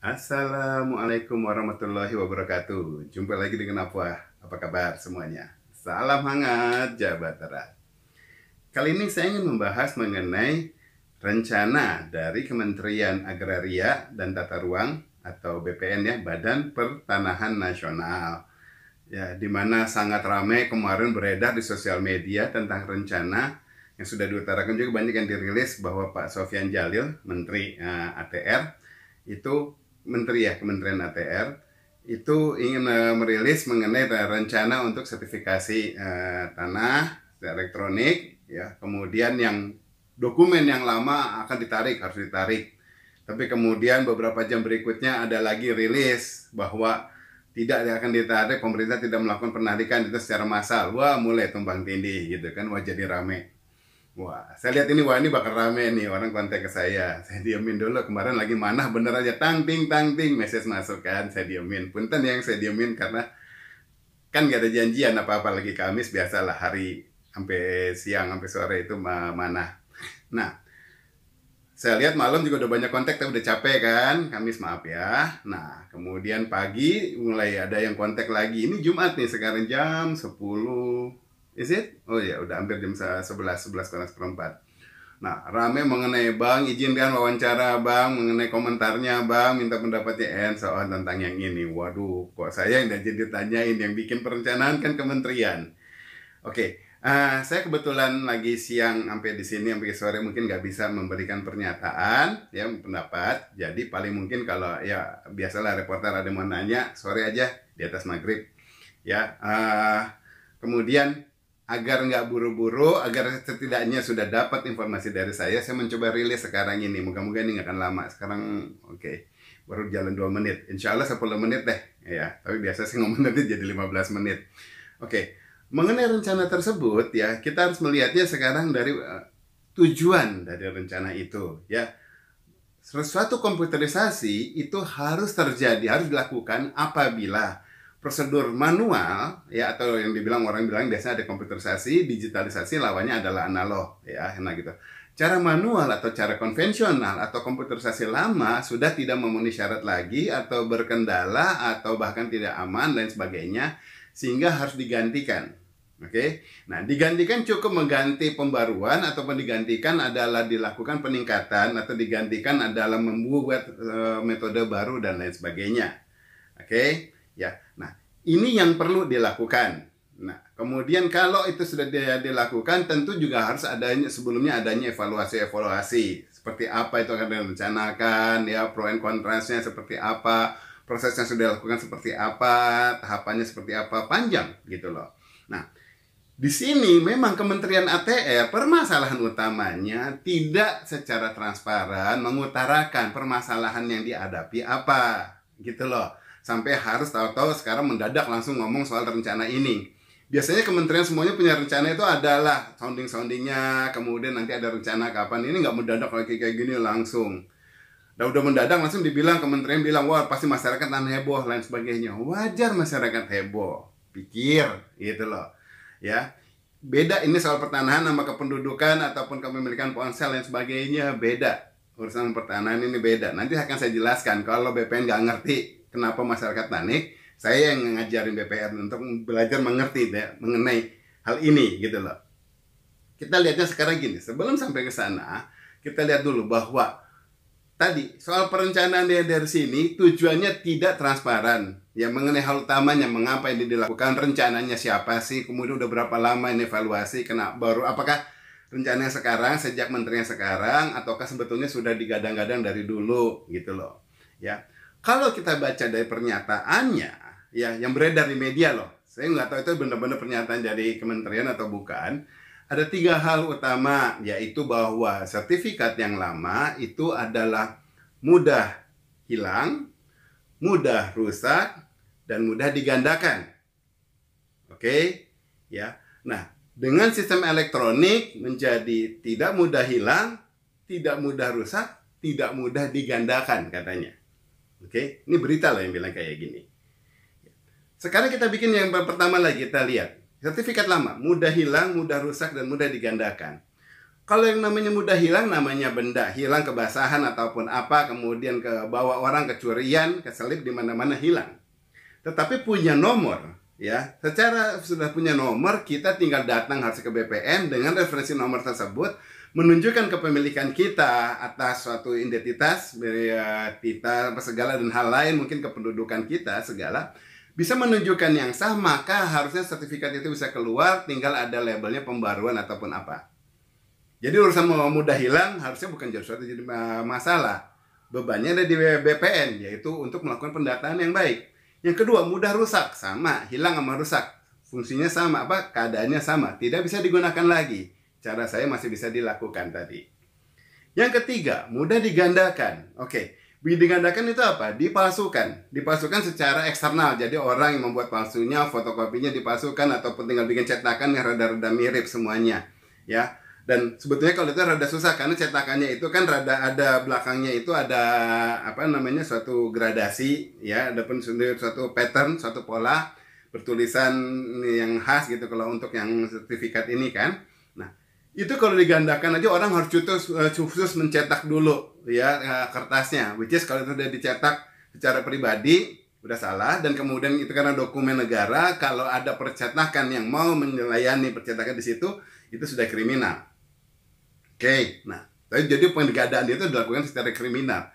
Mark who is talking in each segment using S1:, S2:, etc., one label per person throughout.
S1: Assalamualaikum warahmatullahi wabarakatuh. Jumpa lagi dengan apa kabar semuanya? Salam hangat Jawa Barat. Kali ini saya ingin membahas mengenai rencana dari Kementerian Agraria dan Tata Ruang atau BPN ya, Badan Pertanahan Nasional. Ya, di mana sangat ramai kemarin beredar di sosial media tentang rencana yang sudah diutarakan juga banyak yang dirilis bahwa Pak Sofyan Djalil, Menteri ATR, itu Menteri ya, Kementerian ATR itu ingin merilis mengenai rencana untuk sertifikasi tanah elektronik ya, kemudian yang dokumen yang lama akan ditarik, harus ditarik. Tapi kemudian beberapa jam berikutnya ada lagi rilis bahwa tidak akan ditarik, pemerintah tidak melakukan penarikan itu secara massal. Wah, mulai tumpang tindih gitu kan, wah jadi rame. Wah, saya lihat ini, wah ini bakal rame nih, orang kontak ke saya. Saya diemin dulu, kemarin lagi manah bener aja, tang ting, message masuk kan, saya diemin. Punten yang saya diemin karena kan gak ada janjian apa-apa, lagi Kamis biasalah hari sampai siang, sampai sore itu manah. Nah, saya lihat malam juga udah banyak kontak, tapi udah capek kan, Kamis maaf ya. Nah, kemudian pagi mulai ada yang kontak lagi. Ini Jumat nih, sekarang jam 10. Is it? Oh ya, udah hampir jam 11 kurang seperempat. Nah, rame mengenai Bang, izinkan wawancara Bang, mengenai komentarnya Bang, minta pendapatnya soal tentang yang ini. Waduh, kok saya yang jadi ditanyain, yang bikin perencanaan kan kementerian. Oke, saya kebetulan lagi siang sampai di sini, sampai sore mungkin nggak bisa memberikan pernyataan, ya pendapat. Jadi paling mungkin kalau ya biasalah reporter ada mau nanya, sore aja di atas maghrib. Ya, kemudian agar nggak buru-buru, agar setidaknya sudah dapat informasi dari saya mencoba rilis sekarang ini. Moga-moga ini nggak akan lama. Sekarang oke, baru jalan 2 menit. Insya Allah 10 menit deh. Ya, tapi biasa sih ngomong nanti jadi 15 menit. Oke, mengenai rencana tersebut ya, kita harus melihatnya sekarang dari tujuan dari rencana itu. Ya, suatu komputerisasi itu harus terjadi, harus dilakukan apabila prosedur manual ya, atau yang dibilang orang bilang biasanya ada komputerisasi, digitalisasi lawannya adalah analog ya, nah gitu. Cara manual atau cara konvensional atau komputerisasi lama sudah tidak memenuhi syarat lagi atau berkendala atau bahkan tidak aman dan sebagainya, sehingga harus digantikan. Oke. Nah, digantikan cukup mengganti pembaruan ataupun digantikan adalah dilakukan peningkatan atau digantikan adalah membuat metode baru dan lain sebagainya. Oke. Ya. Nah, ini yang perlu dilakukan. Nah, kemudian kalau itu sudah dilakukan, tentu juga harus sebelumnya adanya evaluasi seperti apa itu akan direncanakan, ya pro and kontrasnya seperti apa, prosesnya sudah dilakukan seperti apa, tahapannya seperti apa, panjang gitu loh. Nah, di sini memang Kementerian ATR permasalahan utamanya tidak secara transparan mengutarakan permasalahan yang dihadapi apa gitu loh. Sampai harus tahu-tahu sekarang mendadak langsung ngomong soal rencana ini. Biasanya kementerian semuanya punya rencana itu adalah sounding-soundingnya, kemudian nanti ada rencana kapan. Ini nggak mendadak lagi kayak gini langsung. Udah mendadak langsung dibilang, kementerian bilang, wah pasti masyarakat akan heboh, lain sebagainya. Wajar masyarakat heboh, pikir gitu loh. Ya, beda ini soal pertanahan sama kependudukan ataupun kepemilikan ponsel dan sebagainya, beda. Urusan pertanahan ini beda. Nanti akan saya jelaskan kalau BPN nggak ngerti kenapa masyarakat panik, saya yang ngajarin BPR untuk belajar mengerti ya, mengenai hal ini gitu loh. Kita lihatnya sekarang gini, sebelum sampai ke sana, kita lihat dulu bahwa tadi soal perencanaan dari sini tujuannya tidak transparan. Ya, mengenai hal utamanya, mengapa ini dilakukan, rencananya siapa sih, kemudian udah berapa lama ini evaluasi, apakah rencananya sekarang, sejak menterinya sekarang, ataukah sebetulnya sudah digadang-gadang dari dulu gitu loh. Ya, kalau kita baca dari pernyataannya, ya yang beredar di media loh, saya nggak tahu itu benar-benar pernyataan dari kementerian atau bukan. Ada 3 hal utama, yaitu bahwa sertifikat yang lama itu adalah mudah hilang, mudah rusak, dan mudah digandakan. Oke, ya. Nah, dengan sistem elektronik menjadi tidak mudah hilang, tidak mudah rusak, tidak mudah digandakan katanya. Oke, ini berita loh yang bilang kayak gini. Sekarang kita bikin yang pertama lagi, kita lihat. Sertifikat lama, mudah hilang, mudah rusak, dan mudah digandakan. Kalau yang namanya mudah hilang, namanya benda hilang, kebasahan ataupun apa, kemudian ke bawa orang kecurian, keselip di mana-mana hilang. Tetapi punya nomor, ya. Secara sudah punya nomor, kita tinggal datang harus ke BPN dengan referensi nomor tersebut, menunjukkan kepemilikan kita atas suatu identitas, ya, kita segala dan hal lain, mungkin kependudukan kita segala, bisa menunjukkan yang sah, maka harusnya sertifikat itu bisa keluar, tinggal ada labelnya pembaruan ataupun apa. Jadi urusan mau mudah hilang harusnya bukan jadi suatu jadi masalah. Bebannya ada di BPN, yaitu untuk melakukan pendataan yang baik. Yang kedua, mudah rusak, sama, hilang sama rusak. Fungsinya sama, apa? Keadaannya sama, tidak bisa digunakan lagi. Cara saya masih bisa dilakukan tadi. Yang ketiga, mudah digandakan. Oke, digandakan itu apa? Dipalsukan. Dipalsukan secara eksternal. Jadi orang yang membuat palsunya, fotokopinya dipalsukan ataupun tinggal bikin cetakan yang rada-rada mirip semuanya, ya. Dan sebetulnya kalau itu rada susah karena cetakannya itu kan rada ada belakangnya itu ada apa namanya suatu gradasi, ya, ada pun suatu pattern, suatu pola bertulisan yang khas gitu kalau untuk yang sertifikat ini kan. Nah, itu kalau digandakan aja orang harus khusus mencetak dulu, ya, kertasnya, which is kalau itu udah dicetak secara pribadi udah salah, dan kemudian itu karena dokumen negara, kalau ada percetakan yang mau melayani percetakan di situ itu sudah kriminal. Oke, nah, jadi penggandaan itu dilakukan secara kriminal.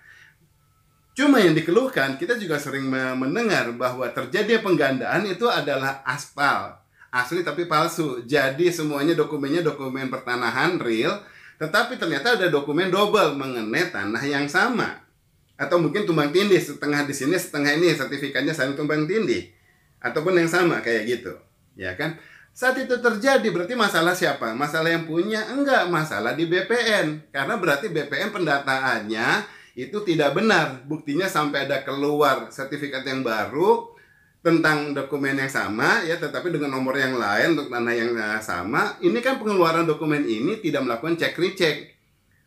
S1: Cuma yang dikeluhkan, kita juga sering mendengar bahwa terjadi penggandaan itu adalah aspal, asli tapi palsu. Jadi semuanya dokumennya dokumen pertanahan real, tetapi ternyata ada dokumen double mengenai tanah yang sama. Atau mungkin tumbang tindih, setengah di sini, setengah ini, sertifikatnya saling tumbang tindih. Ataupun yang sama kayak gitu, ya kan? Saat itu terjadi berarti masalah siapa? Masalah yang punya? Enggak, masalah di BPN. Karena berarti BPN pendataannya itu tidak benar. Buktinya sampai ada keluar sertifikat yang baru tentang dokumen yang sama, ya, tetapi dengan nomor yang lain untuk tanah yang sama. Ini kan pengeluaran dokumen ini tidak melakukan cek recheck.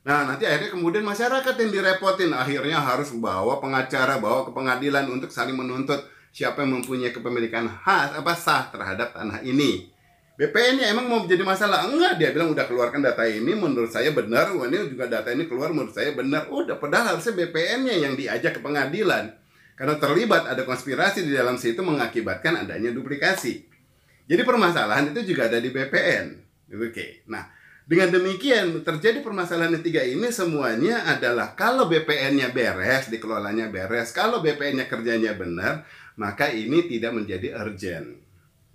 S1: Nah, nanti akhirnya kemudian masyarakat yang direpotin. Akhirnya harus bawa pengacara, bawa ke pengadilan untuk saling menuntut siapa yang mempunyai kepemilikan sah terhadap tanah ini. BPN-nya emang mau jadi masalah? Enggak, dia bilang udah keluarkan data ini, menurut saya benar. Ini juga data ini keluar, menurut saya benar. Udah, padahal harusnya BPN-nya yang diajak ke pengadilan. Karena terlibat ada konspirasi di dalam situ mengakibatkan adanya duplikasi. Jadi permasalahan itu juga ada di BPN. Oke, nah dengan demikian terjadi permasalahan yang tiga ini semuanya adalah kalau BPN-nya beres, dikelolanya beres, kalau BPN-nya kerjanya benar, maka ini tidak menjadi urgent.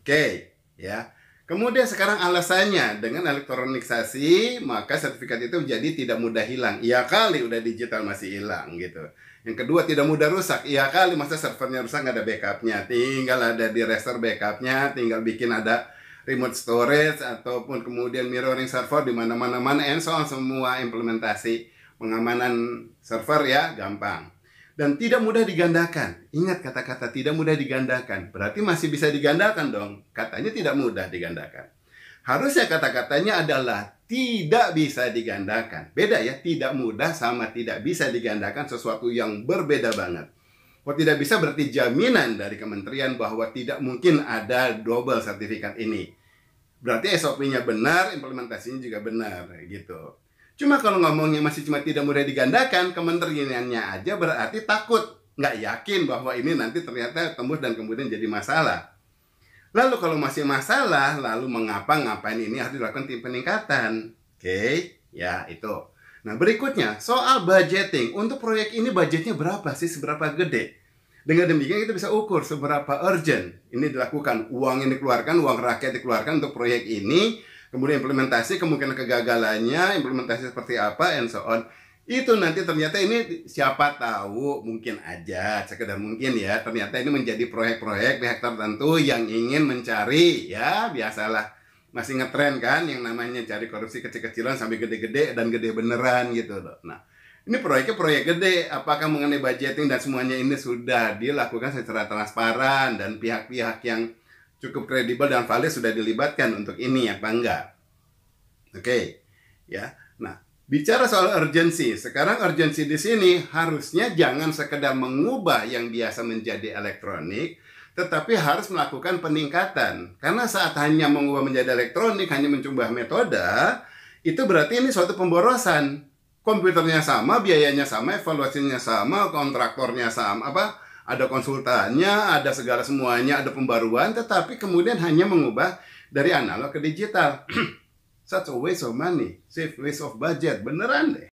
S1: Oke, ya. Kemudian sekarang alasannya dengan elektronikasi maka sertifikat itu jadi tidak mudah hilang. Iya kali udah digital masih hilang gitu. Yang kedua tidak mudah rusak. Iya kali masa servernya rusak nggak ada backupnya. Tinggal ada di restore backupnya, tinggal bikin ada remote storage ataupun kemudian mirroring server di mana-mana and so on, semua implementasi pengamanan server ya gampang. Dan tidak mudah digandakan. Ingat kata-kata tidak mudah digandakan. Berarti masih bisa digandakan dong. Katanya tidak mudah digandakan. Harusnya kata-katanya adalah tidak bisa digandakan. Beda ya, tidak mudah sama tidak bisa digandakan sesuatu yang berbeda banget. Kalau tidak bisa berarti jaminan dari kementerian bahwa tidak mungkin ada double sertifikat ini. Berarti SOP-nya benar, implementasinya juga benar gitu. Cuma kalau ngomongnya masih cuma tidak mudah digandakan, kementeriannya aja berarti takut, nggak yakin bahwa ini nanti ternyata tembus dan kemudian jadi masalah. Lalu kalau masih masalah, lalu ngapain ini harus dilakukan tim peningkatan. Oke, ya itu. Nah berikutnya, soal budgeting. Untuk proyek ini budgetnya berapa sih, seberapa gede? Dengan demikian kita bisa ukur seberapa urgent ini dilakukan. Uang yang dikeluarkan, uang rakyat dikeluarkan untuk proyek ini. Kemudian implementasi, kemungkinan kegagalannya, implementasi seperti apa, and so on. Itu nanti ternyata ini siapa tahu, mungkin aja, sekedar mungkin ya, ternyata ini menjadi proyek-proyek pihak tertentu yang ingin mencari, ya biasalah. Masih ngetren kan, yang namanya cari korupsi kecil-kecilan sampai gede-gede dan gede beneran gitu loh. Nah, ini proyeknya proyek gede, apakah mengenai budgeting dan semuanya ini sudah dilakukan secara transparan dan pihak-pihak yang cukup kredibel dan valid sudah dilibatkan untuk ini apa enggak? Oke, ya. Nah, bicara soal urgensi, sekarang urgensi di sini harusnya jangan sekedar mengubah yang biasa menjadi elektronik, tetapi harus melakukan peningkatan. Karena saat hanya mengubah menjadi elektronik, hanya mencoba metode, itu berarti ini suatu pemborosan. Komputernya sama, biayanya sama, evaluasinya sama, kontraktornya sama, ada konsultannya, ada segala semuanya, ada pembaruan, tetapi kemudian hanya mengubah dari analog ke digital. Such a waste of money, save waste of budget, beneran deh.